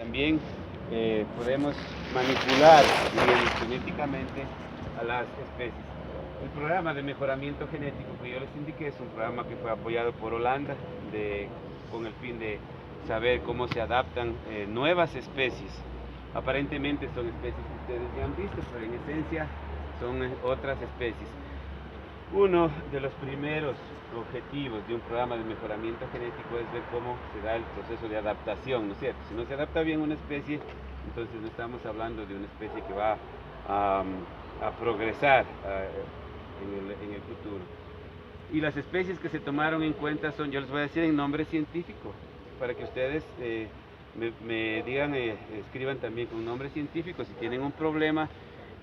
también podemos manipular genéticamente a las especies. El programa de mejoramiento genético que yo les indiqué es un programa que fue apoyado por Holanda con el fin de saber cómo se adaptan nuevas especies. Aparentemente son especies que ustedes ya han visto, pero en esencia son otras especies. Uno de los primeros objetivos de un programa de mejoramiento genético es ver cómo se da el proceso de adaptación, ¿no es cierto? Si no se adapta bien una especie, entonces no estamos hablando de una especie que va a progresar en el futuro. Y las especies que se tomaron en cuenta son, yo les voy a decir en nombre científico, para que ustedes me digan, escriban también con nombre científico. Si tienen un problema,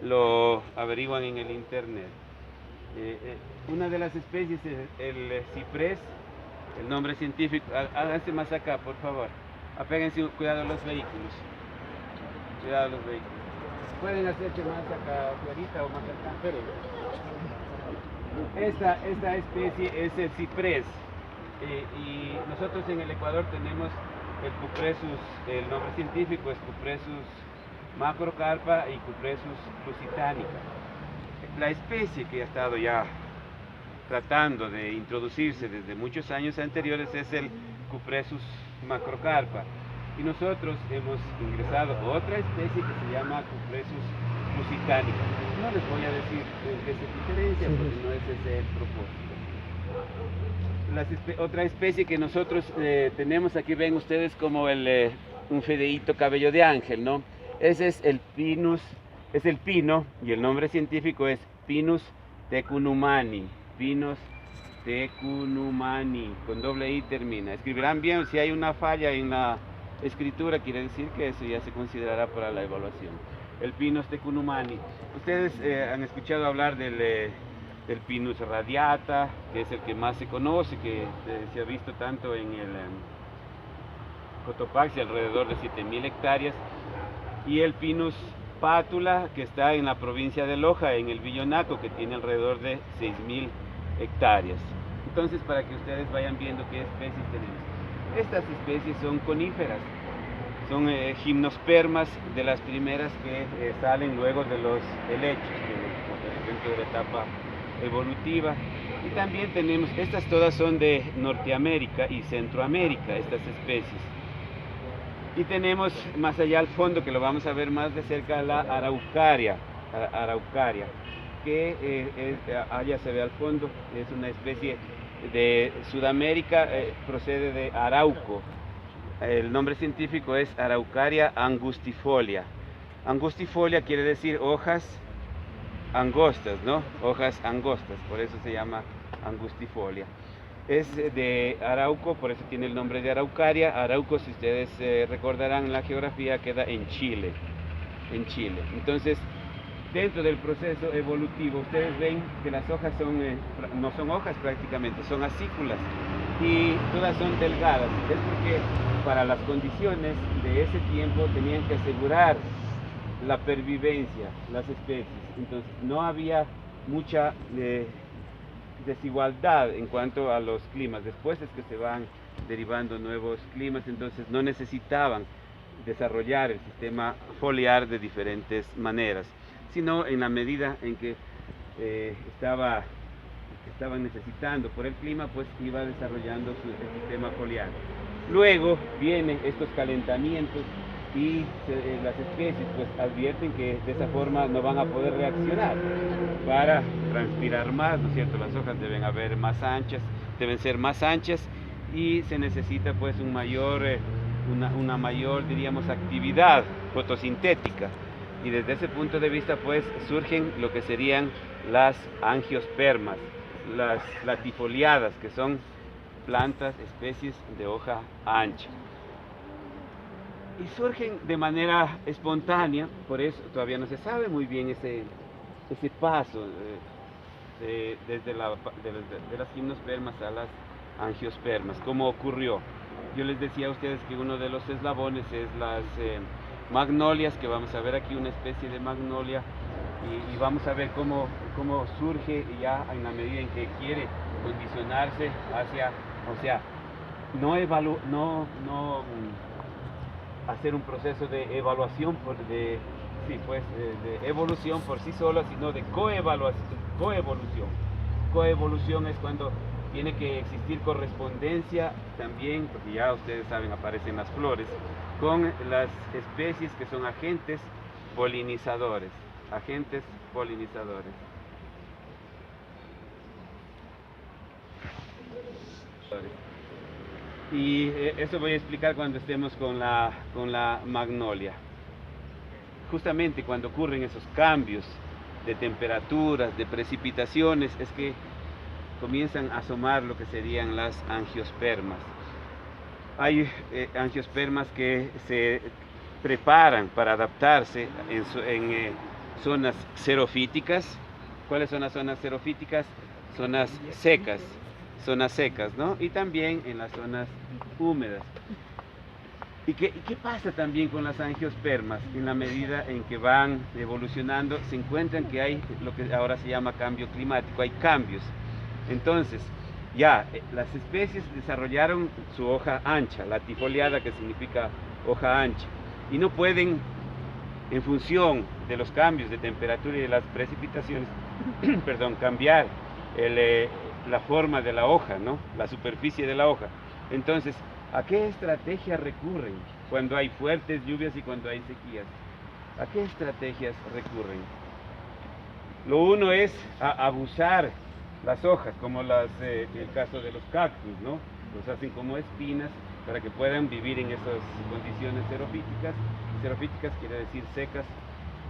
lo averiguan en el internet. Una de las especies es el ciprés, el nombre científico. Háganse más acá, por favor. Apéguense, cuidado a los vehículos. Cuidado a los vehículos. Pueden hacerse más acá, clarita o más acá, pero esta especie es el ciprés. Y nosotros en el Ecuador tenemos el Cupressus, el nombre científico es Cupressus macrocarpa y Cupressus lusitanica. La especie que ha estado ya tratando de introducirse desde muchos años anteriores es el Cupressus macrocarpa, y nosotros hemos ingresado otra especie que se llama Cupressus lusitanica. No les voy a decir qué se diferencia porque no es ese el propósito. Otra especie que nosotros tenemos aquí, ven ustedes como un fideíto cabello de ángel, ¿no? Ese es el Pinus, es el pino, y el nombre científico es Pinus tecunumani. Pinus tecunumani, con doble I termina. Escribirán bien, si hay una falla en la escritura, quiere decir que eso ya se considerará para la evaluación. El Pinus tecunumani. Ustedes han escuchado hablar del Pinus radiata, que es el que más se conoce, que se ha visto tanto en el Cotopaxi, alrededor de 7.000 hectáreas, y el Pinus pátula, que está en la provincia de Loja, en el Villonaco, que tiene alrededor de 6.000 hectáreas. Entonces, para que ustedes vayan viendo qué especies tenemos. Estas especies son coníferas, son gimnospermas, de las primeras que salen luego de los helechos, dentro de la etapa evolutiva. Y también tenemos, estas todas son de Norteamérica y Centroamérica, estas especies. Y tenemos más allá al fondo, que lo vamos a ver más de cerca, la araucaria, que allá se ve al fondo, es una especie de Sudamérica, procede de Arauco. El nombre científico es Araucaria angustifolia. Angustifolia quiere decir hojas angostas, ¿no? Hojas angostas, por eso se llama angustifolia. Es de Arauco, por eso tiene el nombre de Araucaria. Arauco, si ustedes recordarán la geografía, queda en Chile. Entonces, dentro del proceso evolutivo, ustedes ven que las hojas no son hojas prácticamente, son acículas, y todas son delgadas. Es porque para las condiciones de ese tiempo tenían que asegurar la pervivencia, las especies. Entonces, no había mucha desigualdad en cuanto a los climas. Después es que se van derivando nuevos climas, entonces no necesitaban desarrollar el sistema foliar de diferentes maneras, sino en la medida en que estaban necesitando por el clima, pues iba desarrollando el sistema foliar. Luego vienen estos calentamientos y las especies pues advierten que de esa forma no van a poder reaccionar para transpirar más, ¿no es cierto? Las hojas deben ser más anchas, y se necesita pues una mayor, diríamos, actividad fotosintética, y desde ese punto de vista pues surgen lo que serían las angiospermas, las latifoliadas, que son plantas, especies de hoja ancha. Y surgen de manera espontánea, por eso todavía no se sabe muy bien ese paso desde de las gimnospermas a las angiospermas, cómo ocurrió. Yo les decía a ustedes que uno de los eslabones es las magnolias, que vamos a ver aquí una especie de magnolia, y vamos a ver cómo surge ya en la medida en que quiere condicionarse hacia, o sea, no hacer un proceso de evaluación, de evolución por sí sola, sino de coevolución. Coevolución es cuando tiene que existir correspondencia también, porque ya ustedes saben, aparecen las flores, con las especies que son agentes polinizadores. Agentes polinizadores. Y eso voy a explicar cuando estemos con la magnolia. Justamente cuando ocurren esos cambios de temperaturas, de precipitaciones, es que comienzan a asomar lo que serían las angiospermas. Hay angiospermas que se preparan para adaptarse en zonas xerofíticas. ¿Cuáles son las zonas xerofíticas? Zonas secas, ¿no? Y también en las zonas húmedas. ¿Y qué pasa también con las angiospermas? En la medida en que van evolucionando, se encuentran que hay lo que ahora se llama cambio climático, hay cambios. Entonces, ya las especies desarrollaron su hoja ancha, latifoliada, que significa hoja ancha, y no pueden, en función de los cambios de temperatura y de las precipitaciones, perdón, cambiar la forma de la hoja, ¿no? La superficie de la hoja. Entonces, ¿a qué estrategia recurren cuando hay fuertes lluvias y cuando hay sequías? ¿A qué estrategias recurren? Lo uno es abusar las hojas, como el caso de los cactus, ¿no? Los hacen como espinas para que puedan vivir en esas condiciones xerofíticas. Xerofíticas quiere decir secas.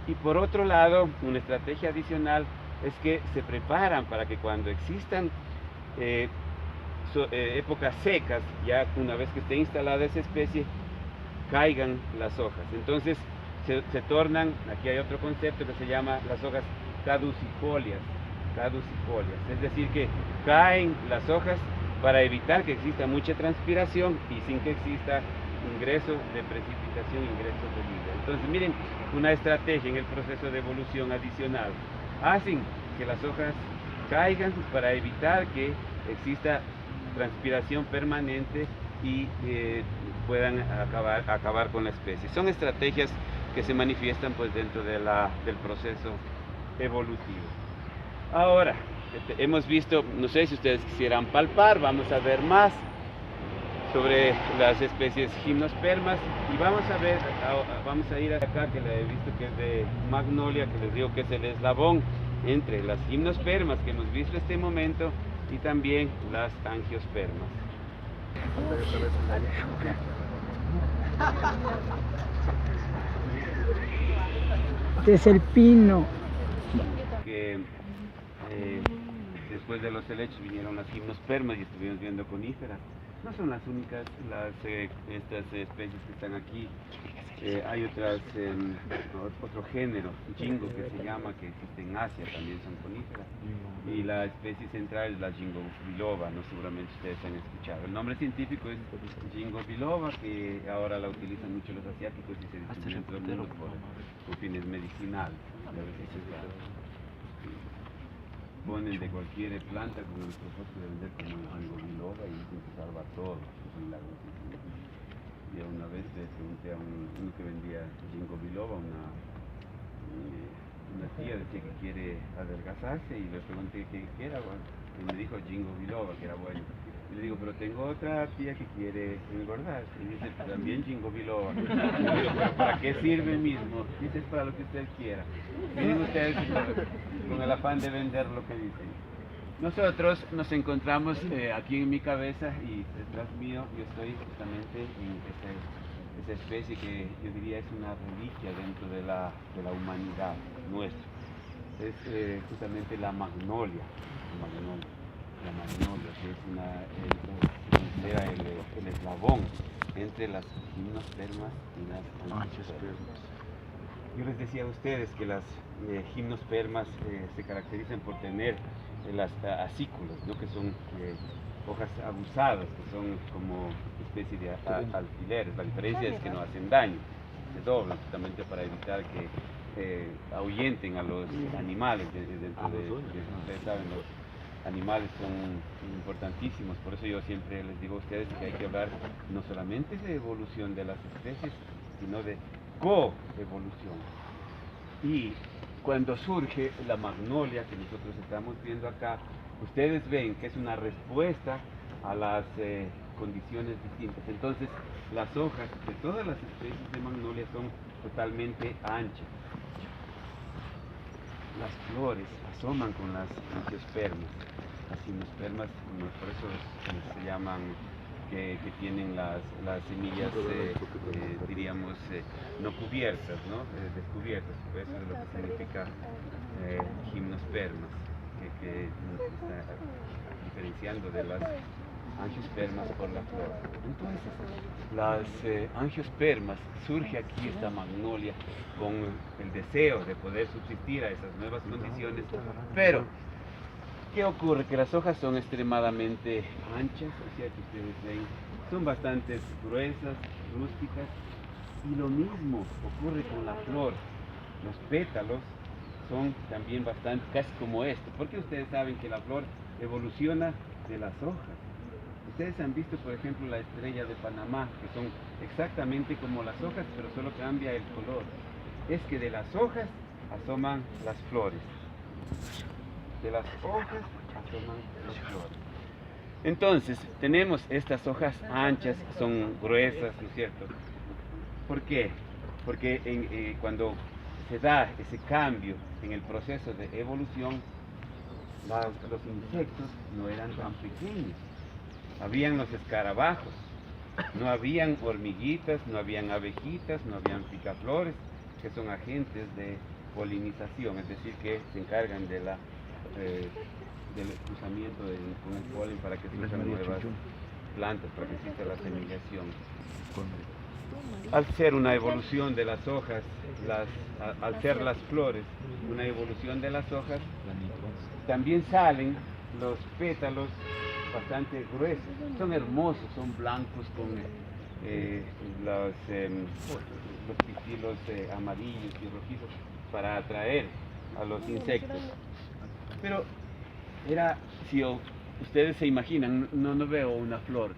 Y por otro lado, una estrategia adicional es que se preparan para que cuando existan épocas secas, ya una vez que esté instalada esa especie, caigan las hojas. Entonces se tornan, aquí hay otro concepto que se llama las hojas caducifolias, es decir que caen las hojas para evitar que exista mucha transpiración y sin que exista ingreso de precipitación, ingreso de lluvia. Entonces miren, una estrategia en el proceso de evolución adicional, hacen que las hojas caigan para evitar que exista transpiración permanente y puedan acabar con la especie. Son estrategias que se manifiestan pues dentro de del proceso evolutivo. Ahora, hemos visto, no sé si ustedes quisieran palpar, vamos a ver más sobre las especies gimnospermas y vamos a ir acá, que la he visto que es de magnolia, que les digo que es el eslabón entre las gimnospermas que hemos visto en este momento y también las angiospermas. Este es el pino. Que después de los helechos vinieron las gimnospermas y estuvimos viendo coníferas. No son las únicas, estas especies que están aquí. Hay otro género, jingo, que se llama, que existe en Asia, también son coníferas. Y la especie central es la Jingo biloba, no seguramente ustedes han escuchado. El nombre científico es Jingo biloba, que ahora la utilizan mucho los asiáticos y se distribuye en todo el mundo por fines medicinales. Ponen de cualquier planta con el propósito de vender como Jingo biloba y dicen que salva todo. Y una vez le pregunté a uno que vendía Jingo biloba, una tía decía que quiere adelgazarse y le pregunté qué era, y me dijo Jingo biloba, que era bueno. Y le digo, pero tengo otra tía que quiere engordar, y dice, también Jingo biloba. Y le digo, pero ¿para qué sirve mismo? Dice, es para lo que usted quiera. Miren ustedes con el afán de vender lo que dicen. Nosotros nos encontramos aquí en mi cabeza y detrás mío yo estoy justamente en esa especie que yo diría es una reliquia dentro de la humanidad nuestra. Es justamente la magnolia, que es el eslabón entre las gimnospermas y las angiospermas. Yo les decía a ustedes que las gimnospermas se caracterizan por tener las acículas, ¿no? Que son hojas abusadas, que son como especie de alfileres. La diferencia es que no hacen daño, se doblan justamente para evitar que ahuyenten a los animales. Ustedes saben, los animales son importantísimos, por eso yo siempre les digo a ustedes que hay que hablar no solamente de evolución de las especies, sino de coevolución. Y cuando surge la magnolia que nosotros estamos viendo acá, ustedes ven que es una respuesta a las condiciones distintas. Entonces, las hojas de todas las especies de magnolia son totalmente anchas. Las flores asoman con las angiospermas. Las gimnospermas, por eso se llaman que tienen las semillas, diríamos, no cubiertas, ¿no? Descubiertas. Eso es lo que significa gimnospermas, que está diferenciando de las angiospermas por la flor. Entonces, las angiospermas, surge aquí esta magnolia con el deseo de poder subsistir a esas nuevas condiciones, pero ¿qué ocurre? Que las hojas son extremadamente anchas, o sea que ustedes ven, son bastante gruesas, rústicas, y lo mismo ocurre con la flor. Los pétalos son también bastante, casi como esto, porque ustedes saben que la flor evoluciona de las hojas. Ustedes han visto, por ejemplo, la estrella de Panamá, que son exactamente como las hojas, pero solo cambia el color. Es que de las hojas asoman las flores. De las hojas asoman las flores. Entonces, tenemos estas hojas anchas, son gruesas, ¿no es cierto? ¿Por qué? Porque cuando se da ese cambio en el proceso de evolución, los insectos no eran tan pequeños. Habían los escarabajos, no habían hormiguitas, no habían abejitas, no habían picaflores, que son agentes de polinización, es decir, que se encargan de del cruzamiento con el polen para que surjan nuevas plantas, para que exista la semillación. Al ser una evolución de las hojas, al ser las flores una evolución de las hojas, también salen los pétalos bastante gruesos, son hermosos, son blancos con los pistilos amarillos y rojizos para atraer a los insectos. Pero si ustedes se imaginan, no veo una flor,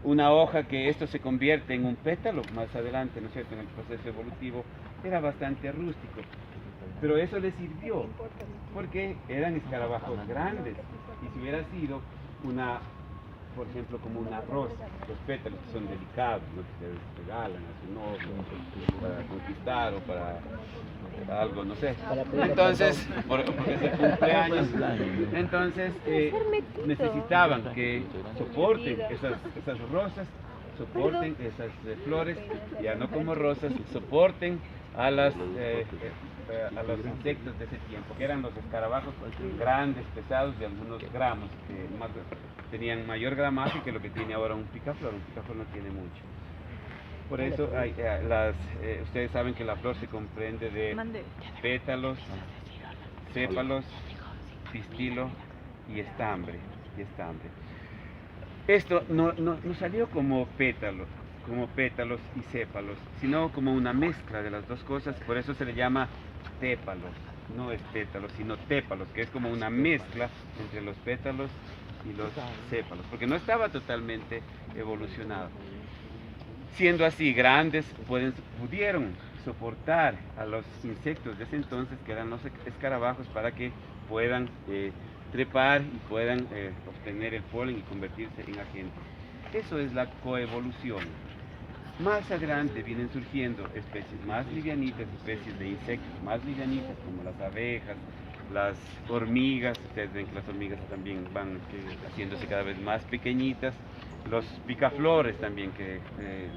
una hoja que esto se convierte en un pétalo más adelante, ¿no es cierto?, en el proceso evolutivo, era bastante rústico. Pero eso le sirvió, porque eran escarabajos grandes, y si hubiera sido por ejemplo, como una rosa, los pétalos que son delicados, ¿no?, que se regalan a su novio para conquistar o para algo, no sé. Entonces, porque es el cumpleaños, entonces necesitaban que soporten esas rosas, soporten esas flores, ya no como rosas, soporten a los insectos de ese tiempo, que eran los escarabajos grandes, pesados, de algunos gramos, que tenían mayor gramaje que lo que tiene ahora un picaflor. Un picaflor no tiene mucho. Por eso ustedes saben que la flor se comprende de pétalos, sépalos, pistilo y estambre. Esto no salió como pétalos y sépalos, sino como una mezcla de las dos cosas. Por eso se le llama tépalos, no es pétalos, sino tépalos, que es como una mezcla entre los pétalos y los sépalos, porque no estaba totalmente evolucionado. Siendo así grandes, pudieron soportar a los insectos de ese entonces, que eran los escarabajos, para que puedan trepar y puedan obtener el polen y convertirse en agentes. Eso es la coevolución. Más adelante vienen surgiendo especies más livianitas, especies de insectos más livianitas, como las abejas, las hormigas. Ustedes ven que las hormigas también van haciéndose cada vez más pequeñitas. Los picaflores también, que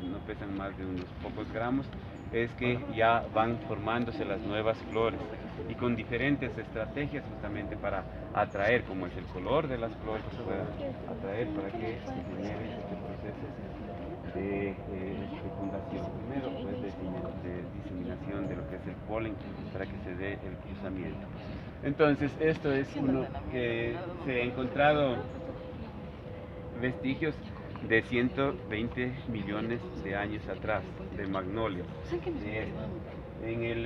no pesan más de unos pocos gramos, es que ya van formándose las nuevas flores, y con diferentes estrategias justamente para atraer, como es el color de las flores, que puedan atraer para que se genere este proceso de fecundación. Primero, pues, de diseminación de lo que es el polen, para que se dé el cruzamiento. Entonces, esto es uno que se ha encontrado vestigios de 120 millones de años atrás, de magnolias. En el